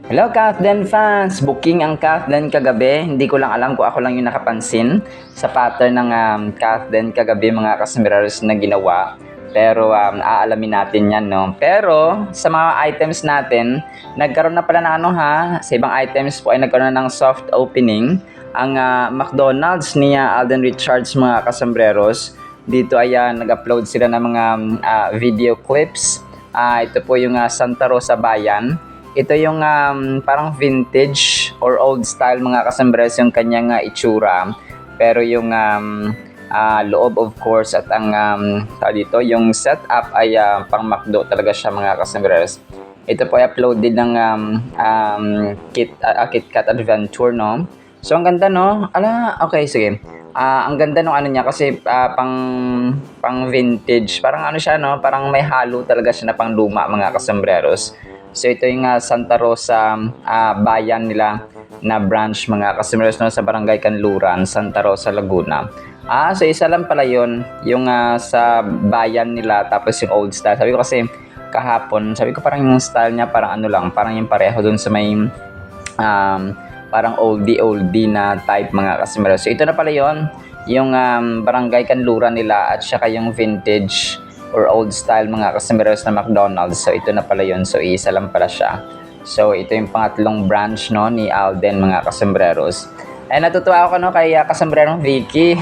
Hello Kathleen fans! Booking ang Kathleen kagabi. Hindi ko lang alam kung ako lang yung nakapansin sa pattern ng Kathleen kagabi mga kasmirers na ginawa. Pero aalamin natin yan, no? Pero sa mga items natin, nagkaroon na pala ng ano ha, sa ibang items po ay nagkaroon na ng soft opening. Ang McDonald's ni Alden Richards mga kasambreros, dito ay nag-upload sila ng mga video clips. Ito po yung Santa Rosa Bayan. Ito yung parang vintage or old style mga kasambres yung kanyang itsura. Pero yung loob of course at ang dito, yung setup ay pang McDo talaga siya mga kasambres. Ito po ay uploaded ng KitKat Adventure, no? So ang ganda, no? Okay, sige. Ang ganda ng ano niya kasi pang vintage. Parang ano siya, no? Parang may halo talaga siya na pang luma mga kasambreros. So ito yung Santa Rosa bayan nila na branch mga kasambreros, no, sa Barangay Kanluran, Santa Rosa, Laguna. So isa lang pala yun, yung sa bayan nila, tapos yung old style. Sabi ko kasi kahapon, sabi ko parang yung style niya parang ano lang, parang yung pareho dun sa may parang oldie na type mga kasambreros. So ito na pala yun, yung Barangay Kanluran nila at saka yung vintage or old style mga kasambreros na McDonald's. So ito na pala yun. So isa lang pala siya. So ito yung pangatlong branch, no, ni Alden mga kasambreros. Natutuwa ako, no, kay kasambrerong Vicky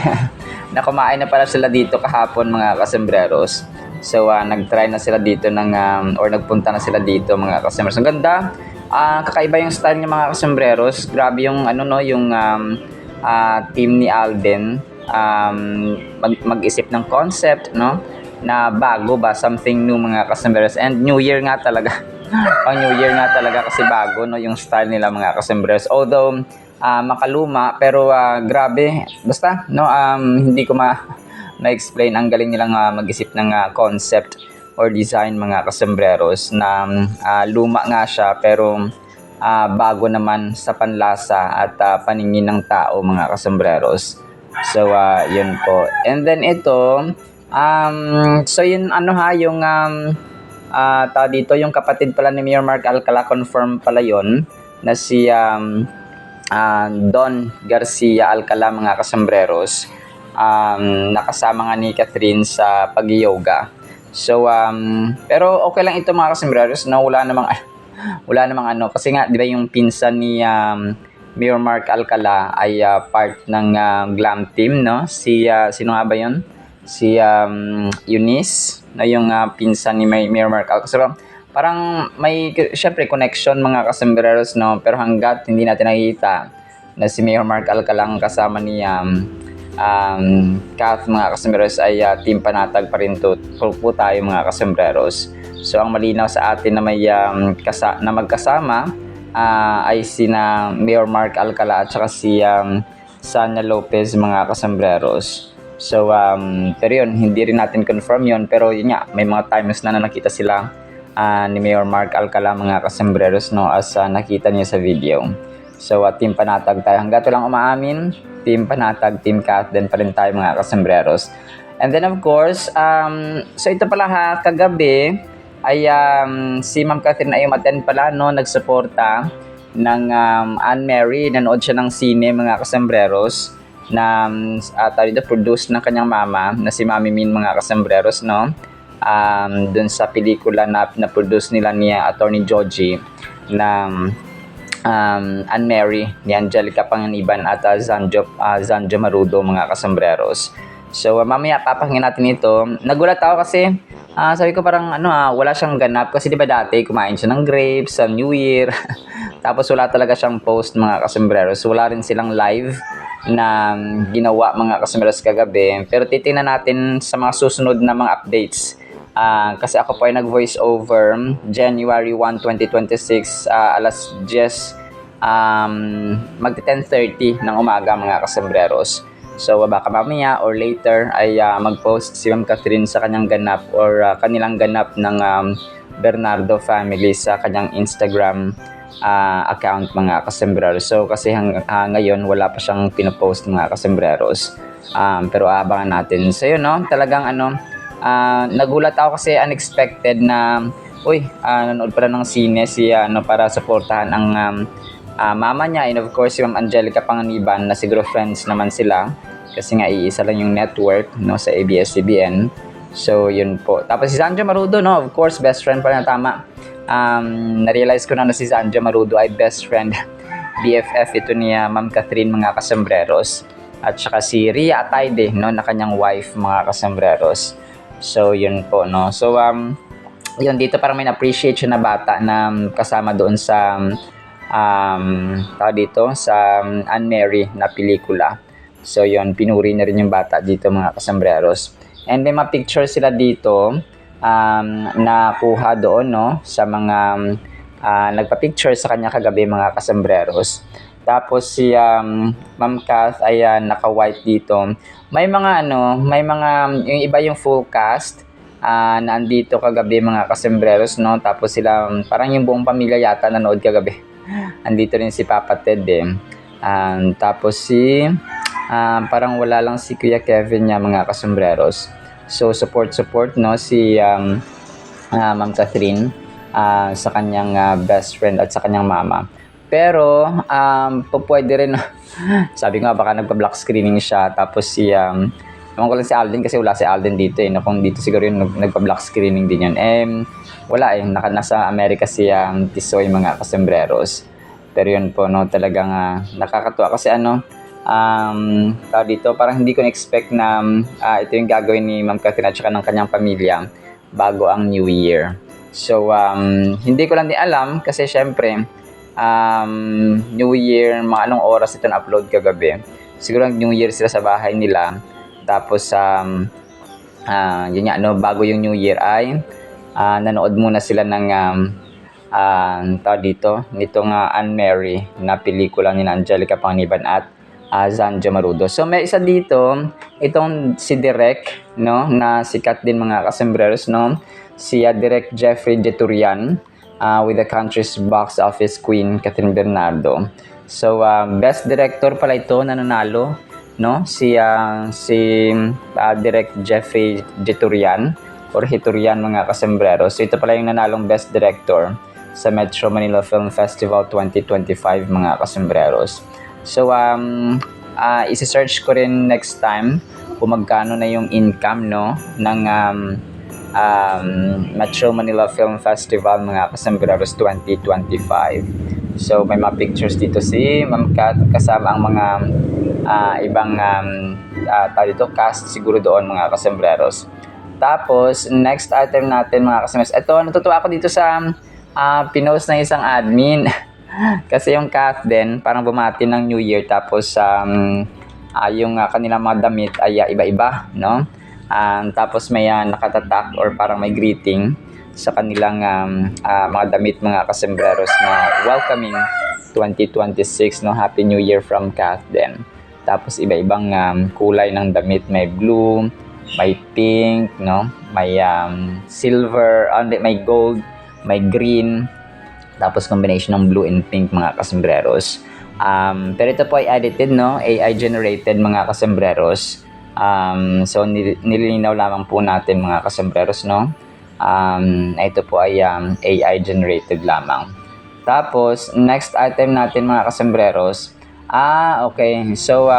na kumain na pala sila dito kahapon mga kasambreros. So nag-try na sila dito ng or nagpunta na sila dito mga kasambreros. Ang ganda. Kakaiba yung style ng mga kasambreros. Grabe yung ano, no, yung team ni Alden mag-isip ng concept, no, na bago ba, something new mga kasambreros. And New Year nga talaga. Pang New Year nga talaga kasi bago, no, yung style nila mga kasambreros. Although makaluma, pero grabe. Basta, no, hindi ko na-explain. Ang galing nilang mag-isip ng concept or design mga kasambreros na luma nga siya pero bago naman sa panlasa at paningin ng tao mga kasambreros. So yun po. And then ito, so yun ano ha, yung dito yung kapatid pala ni Mayor Mark Alcala, confirm pala yun na si Don Garcia Alcala mga kasambreros, nakasama nga ni Catherine sa pag-yoga. So pero okay lang ito mga kasambreros na wala namang ano, kasi nga di ba yung pinsan ni Mayor Mark Alcala ay part ng glam team, no? Sino nga ba yun? Si Eunice na yung pinsan ni Mayor Mark Alcala. So, parang may syempre connection mga kasambreros, no, pero hanggat hindi natin nakikita na si Mayor Mark Alcala ang kasama ni Kath mga kasambreros ay team panatag pa rin po tayo mga kasambreros. So ang malinaw sa atin na may na magkasama ay sina Mayor Mark Alcala at saka si Sanya Lopez mga kasambreros. So pero yun, hindi rin natin confirm yun, pero yun nga, may mga times na nakita sila ni Mayor Mark Alcala mga kasambreros, no, as nakita niyo sa video. So team panatag tayo, hanggat walang umaamin, team panatag, team Kathleen pa rin tayo mga kasambreros. And then of course, so ito pala ha, kagabi ay si Ma'am Catherine ay umattend pala, no, nagsuporta ng Anne Mary. Nanood siya ng sine mga kasambreros na produce ng kanyang mama na si Mami Min mga kasambreros, no, dun sa pelikula na produce nila ni Attorney Joji na Anne Mary ni Angelica Panganiban at Zanjo Marudo mga kasambreros. So mamaya papakinggan natin ito. Nagulat ako kasi sabi ko parang wala siyang ganap kasi di ba dati kumain siya ng grapes sa New Year tapos wala talaga siyang post mga kasambreros. Wala rin silang live na ginawa mga kasambreros kagabi, pero titingnan natin sa mga susunod na mga updates. Kasi ako po ay nag-voice over January 1, 2026 alas 10 magti 10:30 ng umaga mga kasambreros. So baka mamaya or later ay mag-post si Ma'am Catherine sa kanyang ganap or kanilang ganap ng Bernardo family sa kanyang Instagram account mga kasambreros. So kasi ngayon wala pa siyang pinopost mga kasambreros, pero abangan natin. So yun, no, talagang nagulat ako kasi unexpected na nanood pala ng sine si para suportahan ang mama niya, and of course si Ma'am Angelica Panganiban, na siguro friends naman sila kasi nga iisa lang yung network, no, sa ABS-CBN. So yun po. Tapos si Sandra Marudo, no, of course best friend pala, tama. Na-realize ko na si Sandra Marudo ay best friend BFF ito ni Ma'am Catherine, mga kasambreros, at saka si Ria Ataide, no, na kanyang wife, mga kasambreros. So yun po, no. So yun, dito parang may na-appreciate siya na bata na kasama doon sa dito sa Anne Mary na pelikula. So yun, pinuri na rin yung bata dito, mga kasambreros. And may mga picture sila dito nakuha doon, no, sa mga nagpa-picture sa kanya kagabi, mga kasambreros. Tapos si Ma'am Kath ay naka-white dito. May mga yung iba yung full cast na andito kagabi, mga kasambreros, no. Tapos sila parang yung buong pamilya yata nanood kagabi. Andito rin si Papa Ted eh. Tapos si parang wala lang si Kuya Kevin niya, mga kasambreros. So support, no, si Ma'am Catherine sa kanyang best friend at sa kanyang mama. Pero pwede rin sabi ko nga baka nagpa-block screening siya. Tapos si ewan ko lang si Alden, kasi wala si Alden dito eh, no? Kung dito siguro yung nagpa-block screening din yun. Wala eh, nasa Amerika si Tisoy, mga kasambreros. Pero yun po, no, talagang nakakatuwa kasi dito parang hindi ko na-expect na ito yung gagawin ni Ma'am Catherine at saka ng kanyang pamilya bago ang New Year. So hindi ko lang din alam kasi syempre New Year, mga anong oras ito na-upload kagabi. Siguro New Year sila sa bahay nila. Tapos yun nga, no, bago yung New Year ay nanood muna sila ng nitong Anne Mary na pelikula ni Angelica Panganiban at Sandra Marudo. So may isa dito, itong si Direk, no, na sikat din, mga kasambreros, no, si Direk Jeffrey Deturian with the country's box office queen Catherine Bernardo. So best director pala ito na nanalo, no, si Direk Jeffrey Deturian or Hiturian, mga kasambreros. So ito pala yung nanalong best director sa Metro Manila Film Festival 2025, mga kasambreros. So isi-search ko rin next time kung magkano na yung income, no, ng Metro Manila Film Festival, mga kasambreros 2025. So may mga pictures dito si Ma'am Kat kasama ang mga ibang cast siguro doon, mga kasambreros. Tapos next item natin, mga kasambreros, ito natutuwa ako dito sa pinost na isang admin kasi yung Kath din parang bumati ng New Year. Tapos yung kanilang mga damit ay iba-iba, no. Tapos may nakatatak or parang may greeting sa kanilang mga damit, mga kasambreros, na welcoming 2026, no, Happy New Year from Kath din. Tapos iba-ibang kulay ng damit, may blue, may pink, no, may silver, may gold, may green, tapos combination ng blue and pink, mga kasambreros. Pero ito po ay edited, no, AI generated, mga kasambreros. So nililinaw lamang po natin, mga kasambreros, no. Ito po ay AI generated lamang. Tapos next item natin, mga kasambreros, okay, so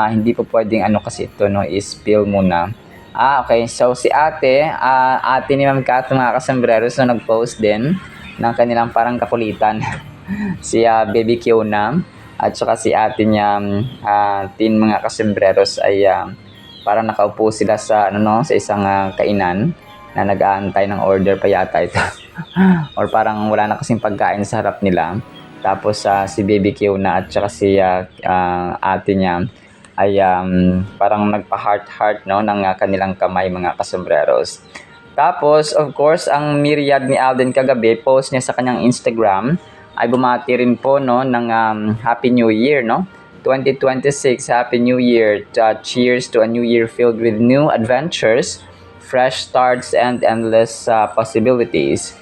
hindi po pwedeng kasi ito, no, i-spill muna. Okay, so si ate ni Ma'am Kat, mga kasambreros, no, nag-post din ng kanilang parang kakulitan si Baby Kiona at saka si ate niya mga kasambreros ay parang nakaupo sila sa sa isang kainan na nag-aantay ng order pa yata ito or parang wala na kasing pagkain sa harap nila. Tapos si Baby Kiona at saka si ate niya ay parang nagpa-heart, no, ng kanilang kamay, mga kasambreros. Tapos of course ang myriad ni Alden kagabi, post niya sa kanyang Instagram ay bumati rin po, no, ng Happy New Year, no, 2026, Happy New Year. Cheers to a new year filled with new adventures, fresh starts, and endless possibilities.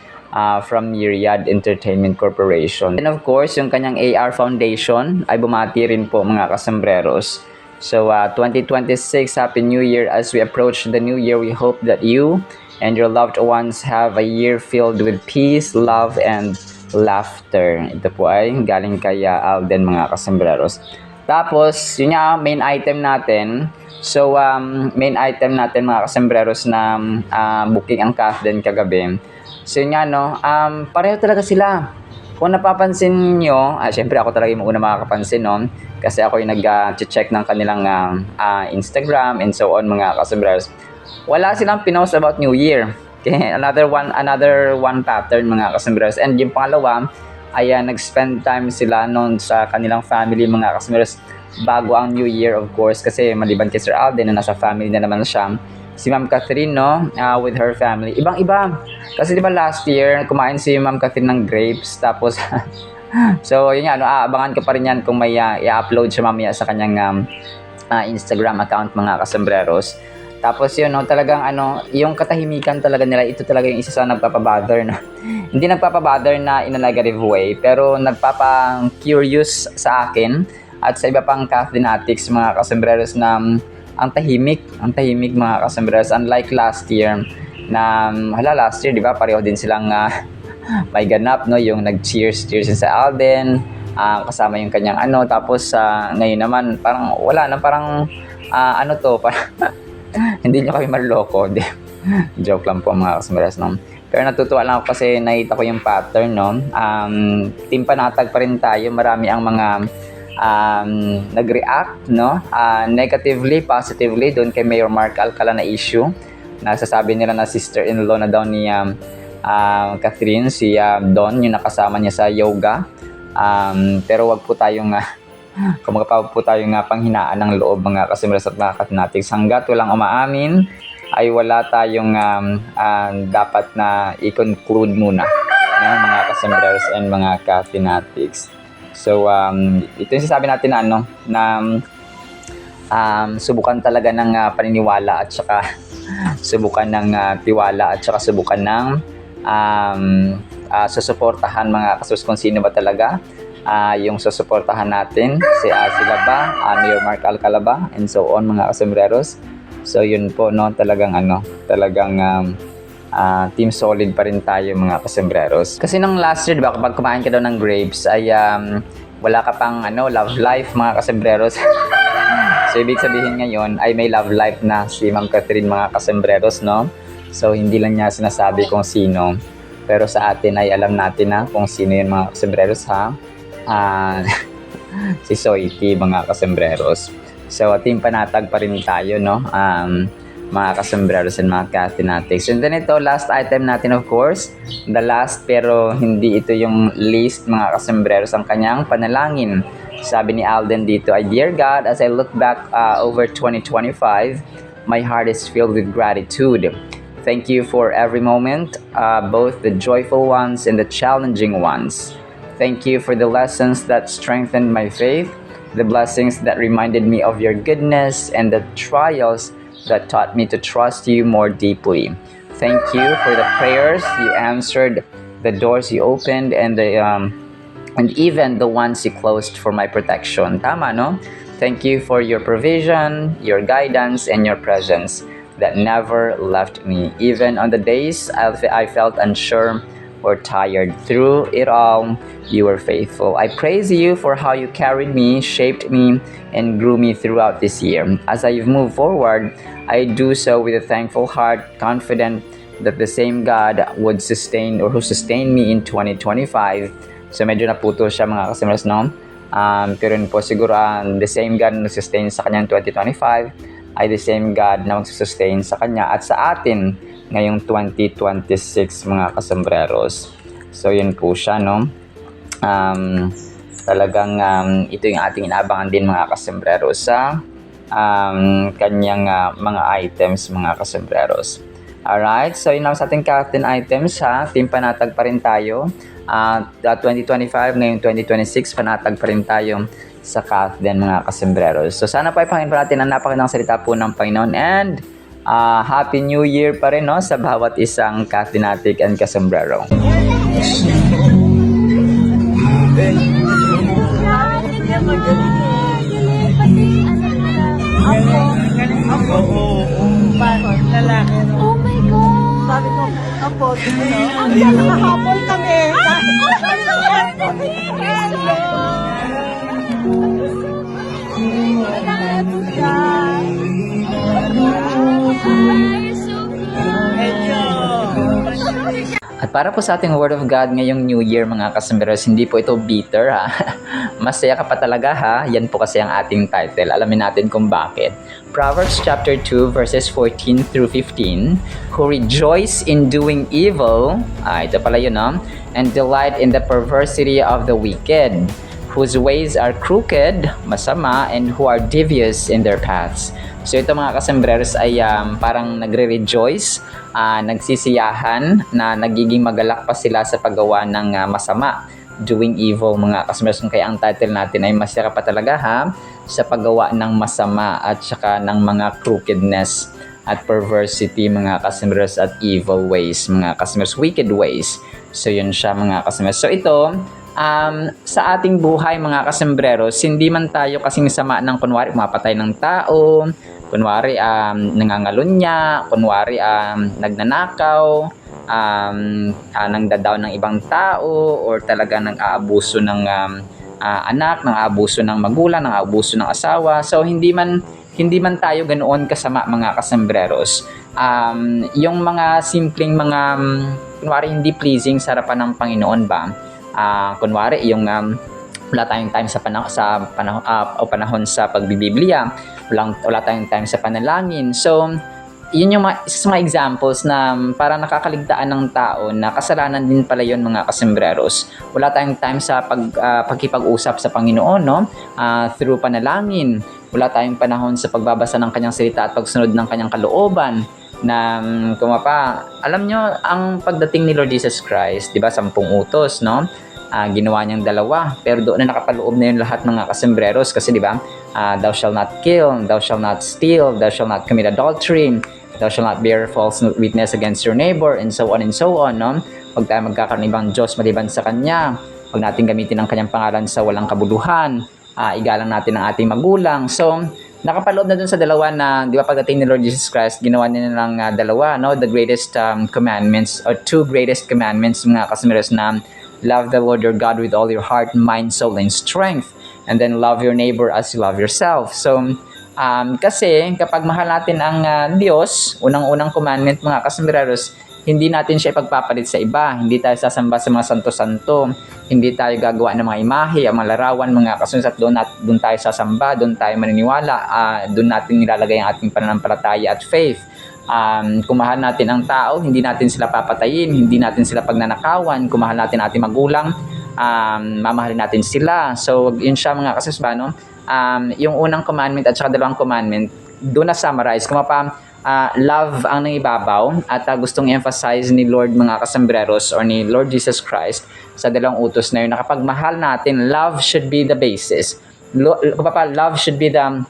From Myriad Entertainment Corporation. And of course, yung kanyang AR Foundation ay bumati rin po, mga kasambreros. So 2026, Happy New Year. As we approach the new year, we hope that you and your loved ones have a year filled with peace, love, and laughter. Ito po ay galing kay Alden, mga kasombreros. Tapos, yun nga, main item natin. So, main item natin, mga kasombreros, na booking ang Kathleen kagabi. So, yun nga, no, pareho talaga sila. Kung napapansin nyo, syempre ako talaga yung una makakapansin, no? Kasi ako yung nag-check ng kanilang Instagram and so on, mga kasombreros. Wala silang pinost about New Year. Okay, another one pattern, mga kasombreros. And yung pangalawa, ay nag-spend time sila noon sa kanilang family, mga kasombreros, bago ang New Year, of course, kasi maliban kay Sir Alden na nasa family na naman siya. Si Ma'am Catherine, no, with her family, ibang-iba. Kasi di ba last year, kumain si Ma'am Catherine ng grapes, tapos, so yun nga, no, abangan ko pa rin yan kung may i-upload siya mamaya sa kanyang Instagram account, mga kasombreros. Tapos yun, no, talagang yung katahimikan talaga nila, ito talaga yung isa sa nagpapabother, no? Hindi nagpapabother na in a negative way, pero nagpapa-curious sa akin at sa iba pang Kathleenatics, mga kasombreros, na ang tahimik, mga kasombreros. Unlike last year, na last year, di ba, pareho din silang may ganap, no, yung nag-cheers sa Alden, kasama yung kanyang tapos ngayon naman, parang wala na, parang parang hindi nyo kami marloko. Joke lang po, mga kasombreros, no? Pero natutuwa lang ako kasi nakita ko yung pattern, no? Team Panatag pa rin tayo. Marami ang mga nag-react, no? Negatively, positively doon kay Mayor Mark Alcala na issue. Nasasabi nila na sister-in-law na daw ni Catherine, si Don, yung nakasama niya sa yoga. Pero wag po tayong kumagapa po tayong panghinaan ng loob, mga kasombreros at mga Kathleenatics. Hanggat walang umaamin, ay wala tayong dapat na i-conclude muna, no, mga kasombreros and mga Kathleenatics. So, ito yung sasabi natin na subukan talaga ng paniniwala at saka subukan ng tiwala at saka subukan ng susuportahan, mga kasos, kung sino ba talaga yung susuportahan natin, sila ba, Mayor Mark Alcala ba, and so on, mga kasombreros. So yun po, no, talagang team solid pa rin tayo, mga kasombreros. Kasi nung last year, diba, kapag kumain ka daw ng grapes ay wala ka pang love life, mga kasombreros. So ibig sabihin ngayon ay may love life na si Ma'am Catherine, mga kasombreros, no? So hindi lang niya sinasabi kung sino, pero sa atin ay alam natin na kung sino yun, mga kasombreros, ha? Si Soiti, mga kasombreros. So team Panatag pa rin tayo, no? Mga kasombreros and mga Kathleenatics. And then ito, last item natin, of course, the last pero hindi ito yung least, mga kasombreros, ang kanyang panalangin. Sabi ni Alden dito, Dear God, as I look back over 2025, my heart is filled with gratitude. Thank you for every moment, both the joyful ones and the challenging ones. Thank you for the lessons that strengthened my faith, the blessings that reminded me of your goodness, and the trials that taught me to trust you more deeply. Thank you for the prayers you answered, the doors you opened, and even the ones you closed for my protection. Tama, no? Thank you for your provision, your guidance, and your presence that never left me, even on the days I felt unsure or tired. Through it all, you were faithful. I praise you for how you carried me, shaped me, and grew me throughout this year. As I move forward, I do so with a thankful heart, confident that the same God would sustain or who sustained me in 2025. So medyo naputo siya, mga kasombreros, no? Pero po siguro the same God na sustain sa kanya 2025 ay the same God na magsusustain sa kanya at sa atin ngayong 2026, mga kasombreros. So yun po siya, no? Talagang ito yung ating inaabangan din, mga kasombreros, sa kanyang mga items, mga kasombreros. Alright, so yun lang sa ating Kathleen items, ha. Team Panatag pa rin tayo. 2025, ngayong 2026, panatag pa rin tayo sa Kathleen, mga kasombreros. So sana po ay pakinggan pa natin ang napakagandang salita po ng Panginoon, and Happy New Year pa rin, no, sa bawat isang Kathleenatic and kasombrero. Oh my God! Hanggang nakahabol kami. At para po sa ating Word of God ngayong New Year mga kasamberos, hindi po ito bitter ha. Masaya ka pa talaga ha. Yan po kasi ang ating title. Alamin natin kung bakit. Proverbs chapter 2 verses 14 through 15. Who rejoice in doing evil, ito pala yun no? And delight in the perversity of the wicked. Whose ways are crooked, masama, and who are devious in their paths. So ito mga kasembreros ay parang nagre-rejoice, nagsisiyahan, na nagiging magalak pa sila sa paggawa ng masama, doing evil mga kasembreros. Kaya ang title natin ay masaya pa talaga ha, sa paggawa ng masama at saka ng mga crookedness at perversity mga kasembreros at evil ways mga kasembreros, wicked ways. So yun siya mga kasembreros. So ito, sa ating buhay mga kasembreros, hindi man tayo kasing sama ng kunwari mapatay ng tao, kunwari nangangalunya, kunwari nagnanakaw, nangdadaw ng ibang tao, or talaga nang-aabuso ng anak, nang-aabuso ng magulang, nang-aabuso ng asawa. So hindi man tayo ganoon kasama mga kasembreros. Yung mga simpleng mga kunwari hindi pleasing sa harapan ng Panginoon ba? Kunwari yung wala tayong time sa panahon sa pagbibiblia, wala tayong time sa panalangin. So yun yung isa sa mga examples na parang nakakaligtaan ng tao na kasalanan din pala yun mga kasembreros. Wala tayong time sa pagkipag-usap sa Panginoon, no? Through panalangin. Wala tayong panahon sa pagbabasa ng kanyang salita at pagsunod ng kanyang kalooban. Na alam nyo, ang pagdating ni Lord Jesus Christ, di ba, 10 utos, no? Ginawa niyang 2, pero doon na nakapaloob na yun lahat mga kasembreros, kasi di ba, thou shall not kill, thou shall not steal, thou shall not commit adultery, thou shall not bear false witness against your neighbor, and so on, no? Huwag tayo magkakaroon ng ibang Diyos maliban sa Kanya, huwag natin gamitin ang Kanyang pangalan sa walang kabuluhan, igalang natin ang ating magulang. So nakapaloob na dun sa 2 na, di ba, pagdating ni Lord Jesus Christ, ginawa niya ng 2, no? The greatest commandments, or 2 greatest commandments mga kasembreros, na love the Lord your God with all your heart, mind, soul, and strength, and then love your neighbor as you love yourself. So kasi kapag mahal natin ang Diyos, unang-unang commandment mga kasembreros, hindi natin siya ipagpapalit sa iba. Hindi tayo sasamba sa mga santo-santo. Hindi tayo gagawa ng mga imahe, ang mga larawan, mga kasunod, at doon tayo sasamba, doon tayo maniniwala, doon natin nilalagay ang ating pananampalataya at faith. Kung mahal natin ang tao, hindi natin sila papatayin, hindi natin sila pagnanakawan. Kung mahal natin ating magulang, mamahalin natin sila. So yun siya mga kasasbano. Yung unang commandment at saka 2 commandment, doon na summarize. Kung love ang nangibabaw, at gustong emphasize ni Lord mga kasembreros, or ni Lord Jesus Christ sa 2 utos na yun, na kapag mahal natin, love should be the basis. Love should be the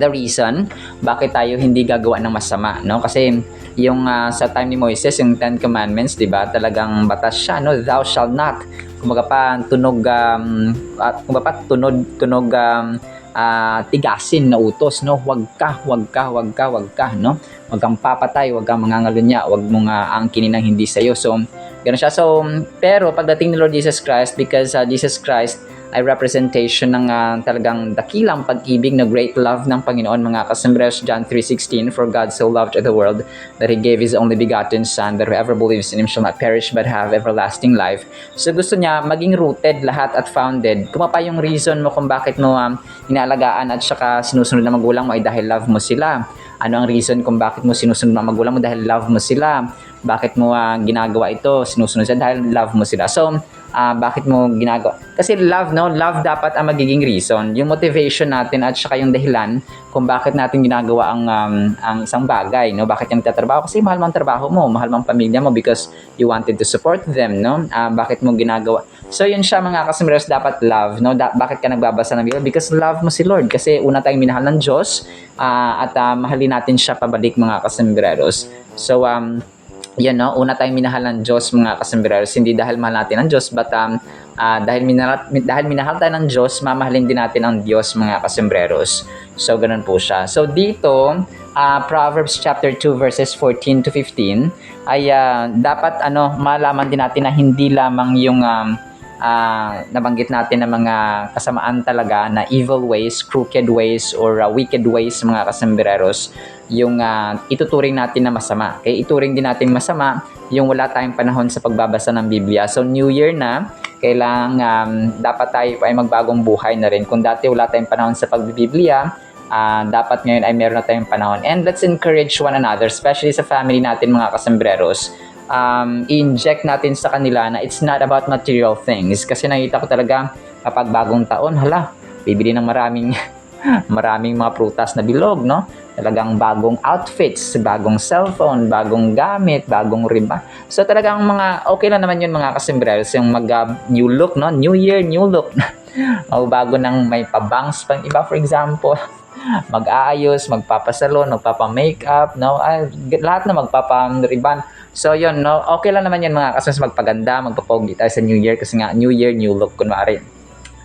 reason bakit tayo hindi gagawa ng masama, no? Kasi yung sa time ni Moises, yung 10 commandments, di ba, talagang batas siya, no? Thou shalt not. Kumbaga pa tunog tigasin na utos, no? Wag ka, no? Wag kang papatay, wag kang mangangalunya, wag mong angkinin ng hindi sa'yo. So gano'n siya. So pero pagdating ni Lord Jesus Christ, because Jesus Christ ay representation ng talagang dakilang pag-ibig na great love ng Panginoon mga kasembreros. John 3:16, for God so loved the world that He gave His only begotten Son, that whoever believes in Him shall not perish but have everlasting life. So gusto niya maging rooted lahat at founded. Kung yung reason mo kung bakit mo inaalagaan at saka sinusunod na magulang mo ay dahil love mo sila. Ano ang reason kung bakit mo sinusunod ng magulang mo? Dahil love mo sila. Bakit mo ginagawa ito? Sinusunod sila dahil love mo sila. So bakit mo ginagawa? Kasi love, no? Love dapat ang magiging reason. Yung motivation natin at saka yung dahilan kung bakit natin ginagawa ang isang bagay, no? Bakit yung nagtatrabaho? Kasi mahal mo ang trabaho mo, mahal mo ang pamilya mo because you wanted to support them, no? Bakit mo ginagawa? So yun siya mga kasembreros, dapat love, no? Bakit ka nagbabasa ng Biblia? Because love mo si Lord. Kasi una tayong minahal ng Diyos at mahalin natin siya pabalik mga kasembreros. So yan, no, una tayong minahal ng Diyos mga kasembreros, hindi dahil mahal natin ang Diyos, but dahil minahal tayo ng Diyos, mamahalin din natin ang Diyos mga kasembreros. So ganun po siya. So dito, Proverbs chapter 2 verses 14 to 15 ay dapat malaman din natin na hindi lamang yung nabanggit natin ng mga kasamaan talaga na evil ways, crooked ways, or wicked ways mga kasembreros yung ituturing natin na masama. Kaya ituring din natin masama yung wala tayong panahon sa pagbabasa ng Biblia. So New Year na, kailangan dapat tayo ay magbagong buhay na rin. Kung dati wala tayong panahon sa pagbibiblia, dapat ngayon ay meron na tayong panahon. And let's encourage one another, especially sa family natin mga kasembreros. I-inject natin sa kanila na it's not about material things. Kasi nakita ko talaga kapag bagong taon, bibili ng maraming mga prutas na bilog, no? Talagang bagong outfits, bagong cellphone, bagong gamit, bagong riba. So talagang okay lang naman yun mga kasembreros, yung new look, no? New Year, new look. O bago nang may pabangs pang iba, for example, mag-aayos, magpapasalon, magpapa-makeup, no? Lahat na magpapa-riban. So yun, no? Okay lang naman yun mga kasembreros, magpaganda, magpapogi tayo sa New Year kasi nga New Year, new look kunwari.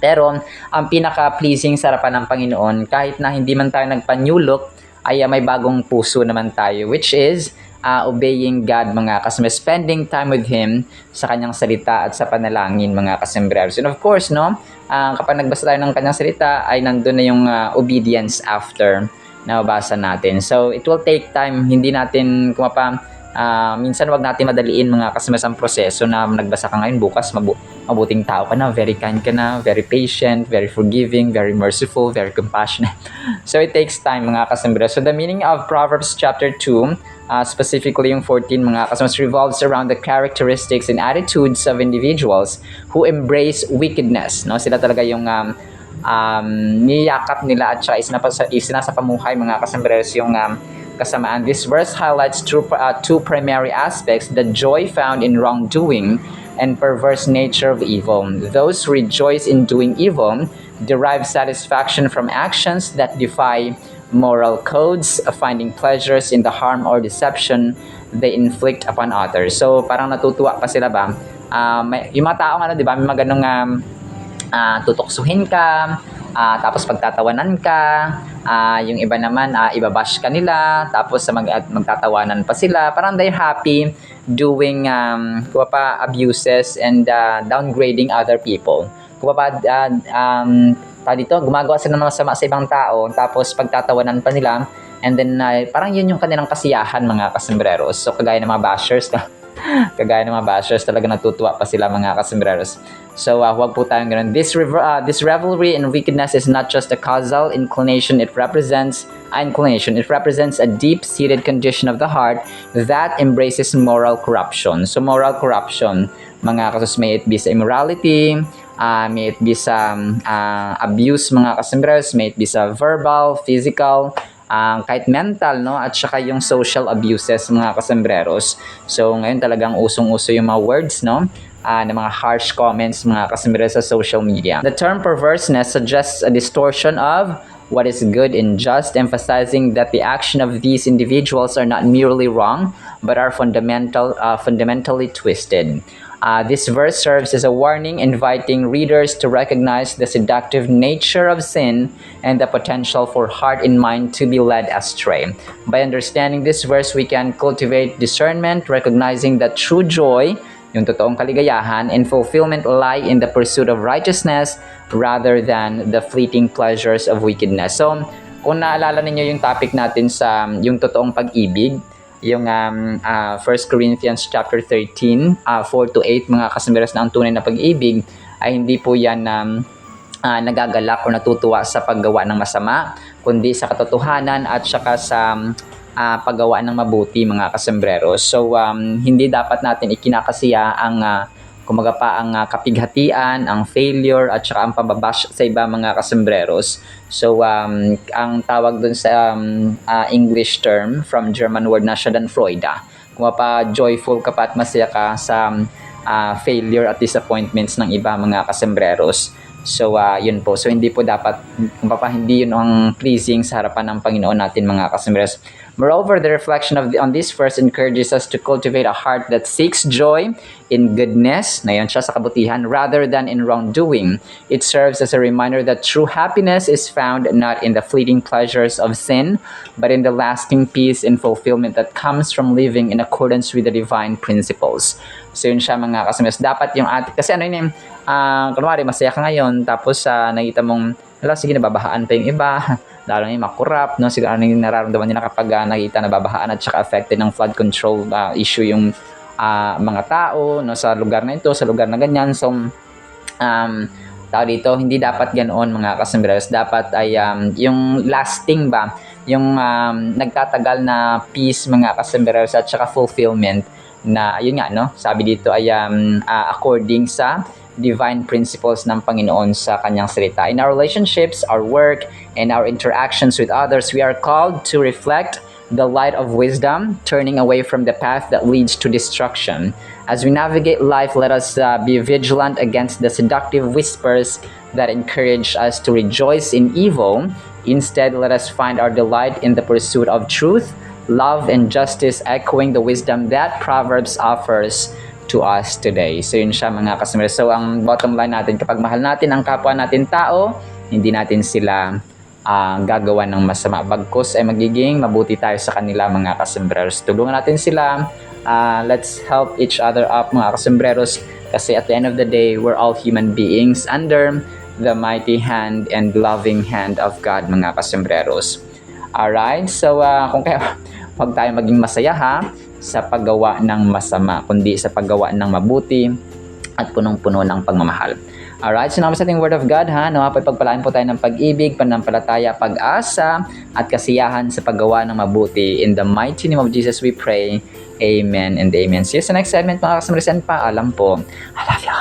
Pero ang pinaka-pleasing sa harapan ng Panginoon, kahit na hindi man tayo nagpa-new look, ay may bagong puso naman tayo, which is obeying God mga kasembreros, spending time with Him sa Kanyang salita at sa panalangin mga kasembreros. And of course, no, kapag nagbasa tayo ng Kanyang salita, ay nandun na yung obedience after na mabasa natin. So it will take time, hindi natin minsan wag natin madaliin mga kasembreros ang proseso na nagbasa ka ngayon, bukas mabuting tao ka na, very kind ka na, very patient, very forgiving, very merciful, very compassionate. So it takes time mga kasembreros. So the meaning of Proverbs chapter 2, specifically yung 14 mga kasembreros, revolves around the characteristics and attitudes of individuals who embrace wickedness. No? Sila talaga yung niyakap nila at saka isinasapamuhay mga kasembreros yung kasamaan. This verse highlights two primary aspects: the joy found in wrongdoing and perverse nature of evil. Those who rejoice in doing evil derive satisfaction from actions that defy moral codes, finding pleasures in the harm or deception they inflict upon others. So parang natutuwa pa sila ba? Yung mga taong di ba, may mga ganung tutuksuhin ka, tapos pagtatawanan ka, yung iba naman ibabash ka nila, tapos magtatawanan pa sila, parang they're happy doing abuses and downgrading other people. Gumagawa sila ng masama sa ibang tao, tapos pagtatawanan pa nila, and then parang yun yung kanilang kasiyahan mga kasembreros. So kagaya ng mga bashers talaga natutuwa pa sila mga kasembreros. So huwag po tayong ganun. This revelry in wickedness is not just a causal inclination. It represents a deep-seated condition of the heart that embraces moral corruption. So moral corruption, mga kasus, may it be sa immorality, may it be sa abuse mga kasembreros, may it be sa verbal, physical, kahit mental, no, at saka yung social abuses mga kasembreros. So ngayon talagang usong-uso yung mga words, no, na mga harsh comments mga kasembreros sa social media. The term perverseness suggests a distortion of what is good and just, emphasizing that the action of these individuals are not merely wrong but are fundamentally twisted. This verse serves as a warning, inviting readers to recognize the seductive nature of sin and the potential for heart and mind to be led astray. By understanding this verse, we can cultivate discernment, recognizing that true joy, yung totoong kaligayahan, and fulfillment lie in the pursuit of righteousness rather than the fleeting pleasures of wickedness. So, kung naalala ninyo yung topic natin sa yung totoong pag-ibig, yung 1 Corinthians chapter 13, 4-8, mga kasembreros, na ang tunay na pag-ibig ay hindi po yan nagagalak o natutuwa sa paggawa ng masama, kundi sa katotohanan at saka sa paggawa ng mabuti mga kasembreros. So hindi dapat natin ikinakasiya ang kapighatian, ang failure at saka ang pambabash sa iba mga kasembreros. So ang tawag dun sa English term from German word na Schadenfreude. Kung joyful ka pa at masaya ka sa failure at disappointments ng iba mga kasembreros. So yun po. So hindi po dapat, hindi yun ang pleasing sa harapan ng Panginoon natin mga kasembreros. Moreover, the reflection on this verse encourages us to cultivate a heart that seeks joy in goodness, na yun siya sa kabutihan, rather than in wrongdoing. It serves as a reminder that true happiness is found not in the fleeting pleasures of sin, but in the lasting peace and fulfillment that comes from living in accordance with the divine principles. So yun siya mga kasamaris. Dapat yung kasi ano yun kunwari masaya ka ngayon, tapos nakita mong, sige nababahaan pa yung iba, lalo na yung makurap, no? Siguro ano yung nararamdaman nila kapag nakita na babahaan at saka affected ng flood control issue yung mga tao, no, sa lugar na ito, sa lugar na ganyan. So, tao dito, hindi dapat ganoon mga kasambreros. Dapat ay yung lasting ba, yung nagtatagal na peace mga kasambreros at saka fulfillment na, yun nga, no, sabi dito ay according sa divine principles ng Panginoon sa kanyang salita. In our relationships, our work, and our interactions with others, we are called to reflect the light of wisdom, turning away from the path that leads to destruction. As we navigate life, let us be vigilant against the seductive whispers that encourage us to rejoice in evil. Instead, let us find our delight in the pursuit of truth, love, and justice, echoing the wisdom that Proverbs offers to us today. So yun siya mga kasamaris. So ang bottom line natin, kapag mahal natin ang kapwa natin tao, hindi natin sila gagawa ng masama. Bagkus ay magiging mabuti tayo sa kanila mga kasambreros. Tulungan natin sila. Let's help each other up mga kasambreros, kasi at the end of the day, we're all human beings under the mighty hand and loving hand of God mga kasambreros. Alright, so kung kaya huwag tayo maging masaya sa paggawa ng masama, kundi sa paggawa ng mabuti at punong-puno ng pagmamahal. Alright, so naman sa ating Word of God nawapay pagpalain po tayo ng pag-ibig, pananampalataya, pag-asa at kasiyahan sa paggawa ng mabuti. In the mighty name of Jesus we pray. Amen and amen. See you sa next segment mga kasamaris, and paalam po. I love you.